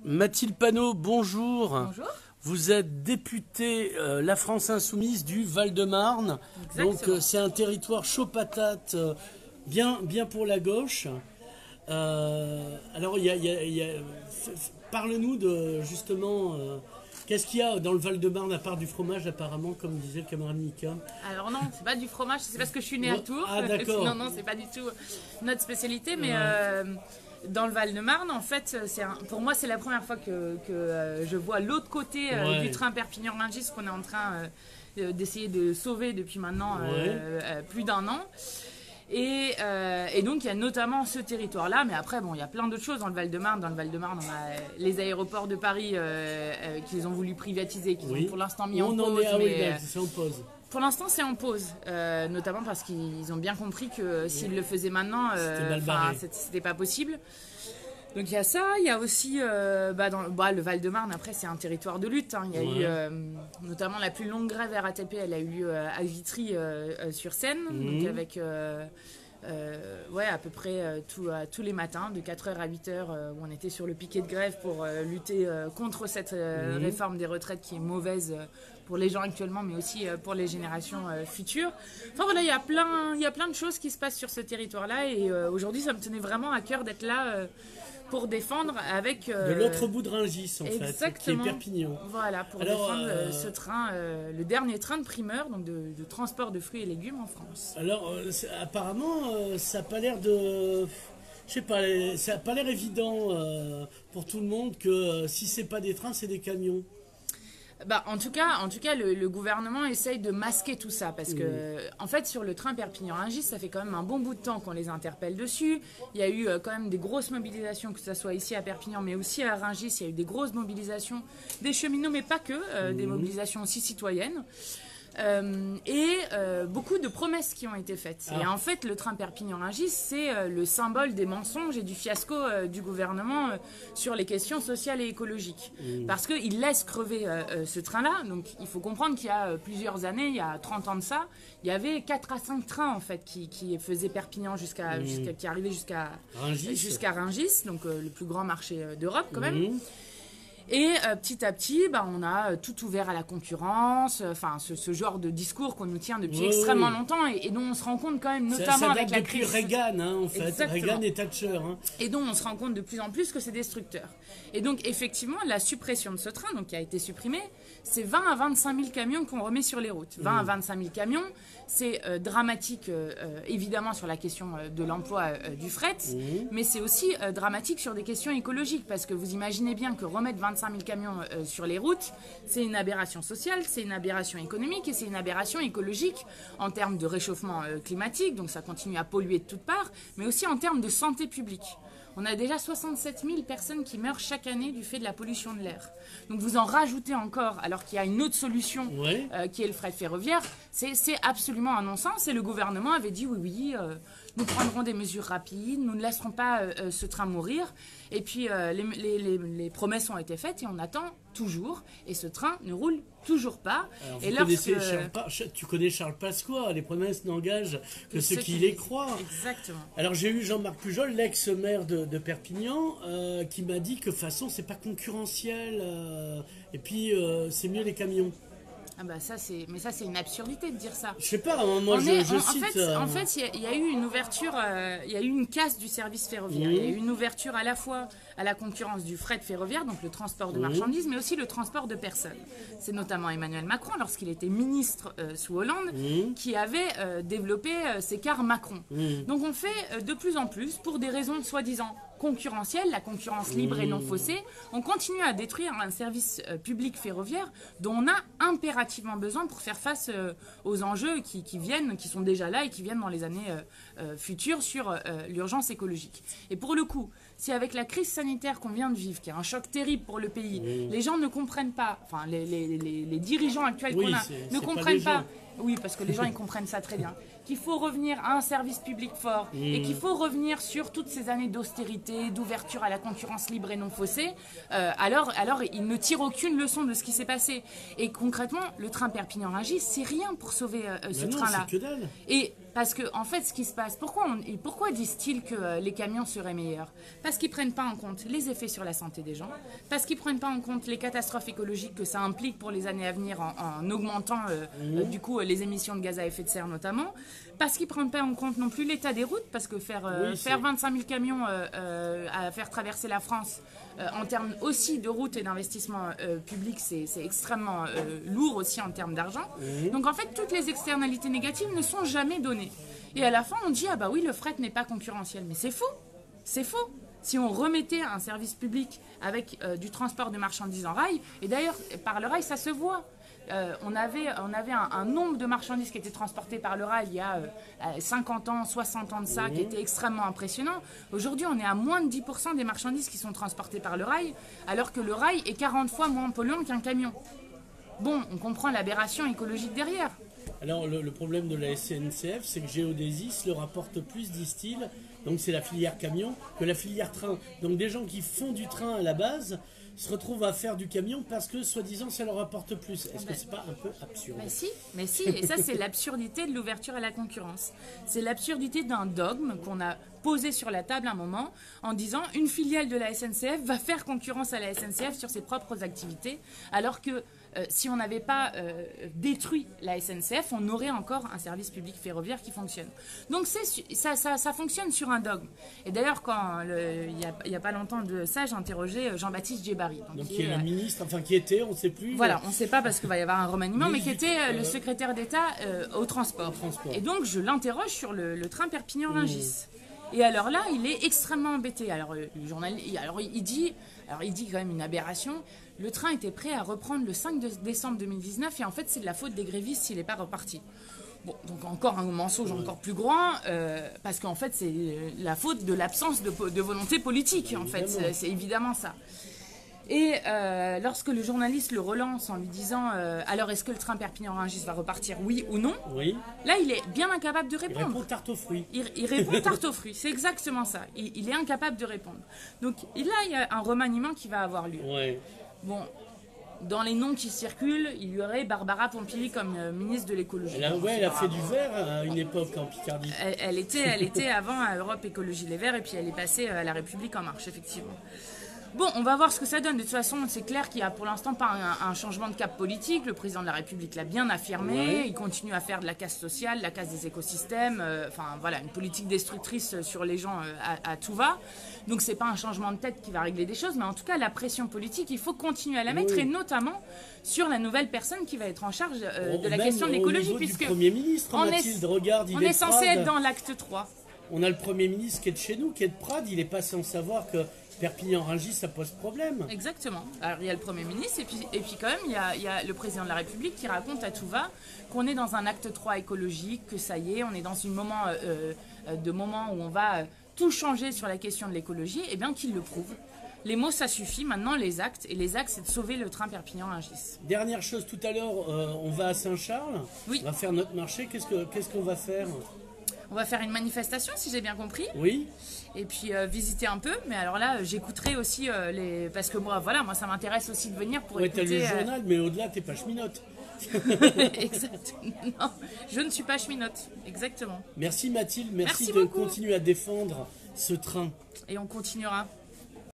Mathilde Panot, bonjour. Bonjour. Vous êtes députée La France Insoumise du Val-de-Marne. Donc c'est un territoire chaud patate, bien pour la gauche. Alors parle-nous de justement qu'est-ce qu'il y a dans le Val-de-Marne à part du fromage apparemment, comme disait le camarade Mika. Alors non, c'est pas du fromage, c'est parce que je suis née à Tours. Ah d'accord. Non, c'est pas du tout notre spécialité, mais dans le Val-de-Marne, en fait, pour moi, c'est la première fois que je vois l'autre côté du train Perpignan-Rungis qu'on est en train d'essayer de sauver depuis maintenant plus d'1 an. Et donc, il y a notamment ce territoire-là, mais après, bon, il y a plein d'autres choses dans le Val-de-Marne. Dans le Val-de-Marne, on a les aéroports de Paris qu'ils ont voulu privatiser, qu'ils ont pour l'instant mis en pause. C'est en pause. Pour l'instant, c'est en pause, notamment parce qu'ils ont bien compris que s'ils le faisaient maintenant, c'était pas possible. Donc il y a ça, il y a aussi le Val-de-Marne, après c'est un territoire de lutte. Il y a eu notamment la plus longue grève RATP, elle a eu lieu à Vitry sur Seine, donc avec à peu près tous les matins, de 4h à 8h, où on était sur le piquet de grève pour lutter contre cette réforme des retraites qui est mauvaise pour les gens actuellement, mais aussi pour les générations futures. Enfin voilà, il y a plein de choses qui se passent sur ce territoire-là, et aujourd'hui, ça me tenait vraiment à cœur d'être là pour défendre avec... de l'autre bout de Rungis, en fait, qui est Perpignan. Voilà, pour défendre ce train, le dernier train de primeur, donc de transport de fruits et légumes en France. Alors, apparemment, ça n'a pas l'air de... Je sais pas, ça n'a pas l'air évident pour tout le monde que si c'est pas des trains, c'est des camions. En tout cas, le gouvernement essaye de masquer tout ça parce que, en fait, sur le train Perpignan-Rungis, ça fait quand même un bon bout de temps qu'on les interpelle dessus. Il y a eu quand même des grosses mobilisations, que ce soit ici à Perpignan, mais aussi à Rungis. Il y a eu des grosses mobilisations des cheminots, mais pas que, des mobilisations aussi citoyennes. Beaucoup de promesses qui ont été faites. Et en fait, le train Perpignan-Rungis, c'est le symbole des mensonges et du fiasco du gouvernement sur les questions sociales et écologiques. Parce qu'il laisse crever ce train-là. Donc, il faut comprendre qu'il y a plusieurs années, il y a 30 ans de ça, il y avait 4 à 5 trains en fait qui faisaient Perpignan qui arrivaient jusqu'à Rungis, donc le plus grand marché d'Europe quand même. Et petit à petit, on a tout ouvert à la concurrence, ce genre de discours qu'on nous tient depuis extrêmement longtemps et dont on se rend compte quand même, notamment avec la crise. Depuis Reagan, en fait. Exactement. Reagan et Thatcher. Et dont on se rend compte de plus en plus que c'est destructeur. Et donc, effectivement, la suppression de ce train, donc, qui a été supprimé, c'est 20 à 25 000 camions qu'on remet sur les routes. 20 à 25 000 camions, c'est dramatique, évidemment, sur la question de l'emploi du fret, mais c'est aussi dramatique sur des questions écologiques, parce que vous imaginez bien que remettre 25 000 camions sur les routes, c'est une aberration sociale, c'est une aberration économique et c'est une aberration écologique en termes de réchauffement climatique, donc ça continue à polluer de toutes parts, mais aussi en termes de santé publique. On a déjà 67 000 personnes qui meurent chaque année du fait de la pollution de l'air. Donc vous en rajoutez encore, alors qu'il y a une autre solution qui est le fret ferroviaire. C'est absolument un non-sens. Et le gouvernement avait dit oui, nous prendrons des mesures rapides, nous ne laisserons pas ce train mourir. Et puis les promesses ont été faites et on attend toujours. Et ce train ne roule toujours pas. Alors, tu connais Charles Pasqua, les promesses n'engagent que ceux qui les croient. Exactement. Alors j'ai eu Jean-Marc Pujol, l'ex-maire de Perpignan, qui m'a dit que de toute façon c'est pas concurrentiel et puis c'est mieux les camions. Ça c'est une absurdité de dire ça. Je sais pas, moi je cite. En fait, il y a eu une ouverture, il y a eu une casse du service ferroviaire. Il y a eu une ouverture à la fois à la concurrence du fret ferroviaire, donc le transport de marchandises, mais aussi le transport de personnes. C'est notamment Emmanuel Macron, lorsqu'il était ministre sous Hollande, qui avait développé ces cars Macron. Donc on fait de plus en plus, pour des raisons soi-disant concurrentielle, la concurrence libre et non faussée, on continue à détruire un service public ferroviaire dont on a impérativement besoin pour faire face aux enjeux qui sont déjà là et qui viennent dans les années futures sur l'urgence écologique. Et pour le coup, si avec la crise sanitaire qu'on vient de vivre, qui est un choc terrible pour le pays, les gens ne comprennent pas, enfin les dirigeants actuels qu'on a ne comprennent pas. Oui, parce que les gens ils comprennent ça très bien. qu'il faut revenir à un service public fort et qu'il faut revenir sur toutes ces années d'austérité, d'ouverture à la concurrence libre et non faussée, alors il ne tire aucune leçon de ce qui s'est passé. Et concrètement, le train Perpignan-Rungis, c'est rien pour sauver ce train-là. C'est que dalle. Et parce que, en fait, ce qui se passe, pourquoi disent-ils que les camions seraient meilleurs? Parce qu'ils ne prennent pas en compte les effets sur la santé des gens, parce qu'ils ne prennent pas en compte les catastrophes écologiques que ça implique pour les années à venir en augmentant du coup les émissions de gaz à effet de serre notamment, parce qu'ils ne prennent pas en compte non plus l'état des routes, parce que faire 25 000 camions à faire traverser la France en termes aussi de routes et d'investissement public, c'est extrêmement lourd aussi en termes d'argent. Donc en fait, toutes les externalités négatives ne sont jamais données. Et à la fin, on dit, ah bah oui, le fret n'est pas concurrentiel. Mais c'est faux, c'est faux. Si on remettait un service public avec du transport de marchandises en rail, et d'ailleurs, par le rail, ça se voit. On avait un nombre de marchandises qui étaient transportées par le rail il y a 50 ans, 60 ans de ça, qui était extrêmement impressionnant. Aujourd'hui, on est à moins de 10% des marchandises qui sont transportées par le rail, alors que le rail est 40 fois moins polluant qu'un camion. Bon, on comprend l'aberration écologique derrière. Alors le problème de la SNCF, c'est que Géodésis le rapporte plus, disent-ils, donc c'est la filière camion, que la filière train. Donc des gens qui font du train à la base se retrouvent à faire du camion parce que soi-disant ça leur rapporte plus. Est-ce que c'est pas un peu absurde? Mais si, et ça c'est l'absurdité de l'ouverture à la concurrence. C'est l'absurdité d'un dogme qu'on a posé sur la table un moment en disant une filiale de la SNCF va faire concurrence à la SNCF sur ses propres activités, alors que si on n'avait pas détruit la SNCF, on aurait encore un service public ferroviaire qui fonctionne. Donc ça fonctionne sur un dogme. Et d'ailleurs, il n'y a pas longtemps de ça, j'ai interrogé Jean-Baptiste Djebari. Donc qui est le ministre, enfin qui était, on ne sait plus. Voilà, on ne sait pas parce qu'il va y avoir un remaniement, mais qui était le secrétaire d'État au transport. Et donc je l'interroge sur le train Perpignan-Rungis. Et alors là, il est extrêmement embêté. Alors, il dit quand même une aberration. Le train était prêt à reprendre le 5 décembre 2019 et en fait, c'est de la faute des grévistes s'il n'est pas reparti. Bon, donc encore un mensonge encore plus grand, parce qu'en fait, c'est la faute de l'absence de volonté politique. En fait, c'est évidemment ça. Et lorsque le journaliste le relance en lui disant alors est-ce que le train Perpignan-Rungis va repartir, oui ou non, là il est bien incapable de répondre. Il répond tarte aux fruits. Il répond tarte aux fruits, c'est exactement ça. Il est incapable de répondre. Donc là il y a un remaniement qui va avoir lieu. Bon, dans les noms qui circulent, il y aurait Barbara Pompili comme ministre de l'écologie. Elle a fait du vert à une époque en Picardie. Elle était avant à Europe Écologie Les Verts et puis elle est passée à La République En Marche, effectivement. Bon, on va voir ce que ça donne. De toute façon, c'est clair qu'il n'y a pour l'instant pas un changement de cap politique. Le président de la République l'a bien affirmé. Il continue à faire de la casse sociale, la casse des écosystèmes. Enfin, voilà, une politique destructrice sur les gens à tout va. Donc, c'est pas un changement de tête qui va régler des choses. Mais en tout cas, la pression politique, il faut continuer à la mettre. Et notamment sur la nouvelle personne qui va être en charge de la question de l'écologie. Puisque du Premier ministre, Mathilde, regarde, on est censé être dans l'acte 3. On a le Premier ministre qui est de chez nous, qui est de Prades. Il n'est pas sans savoir que Perpignan-Rungis, ça pose problème. Exactement. Alors il y a le Premier ministre et puis quand même il y a le Président de la République qui raconte à tout va qu'on est dans un acte 3 écologique, que ça y est, on est dans un moment où on va tout changer sur la question de l'écologie, et bien qu'il le prouve. Les mots ça suffit, maintenant les actes, et les actes c'est de sauver le train Perpignan-Rungis. Dernière chose, tout à l'heure on va à Saint-Charles, on va faire notre marché, qu'est-ce qu'on va faire ? On va faire une manifestation, si j'ai bien compris. Oui. Et puis visiter un peu. Mais alors là, j'écouterai aussi parce que moi, ça m'intéresse aussi de venir pour écouter... Oui, t'as lu le journal, mais au-delà, t'es pas cheminote. Exactement. Non, je ne suis pas cheminote. Exactement. Merci Mathilde, merci de beaucoup. continuer à défendre ce train. Et on continuera.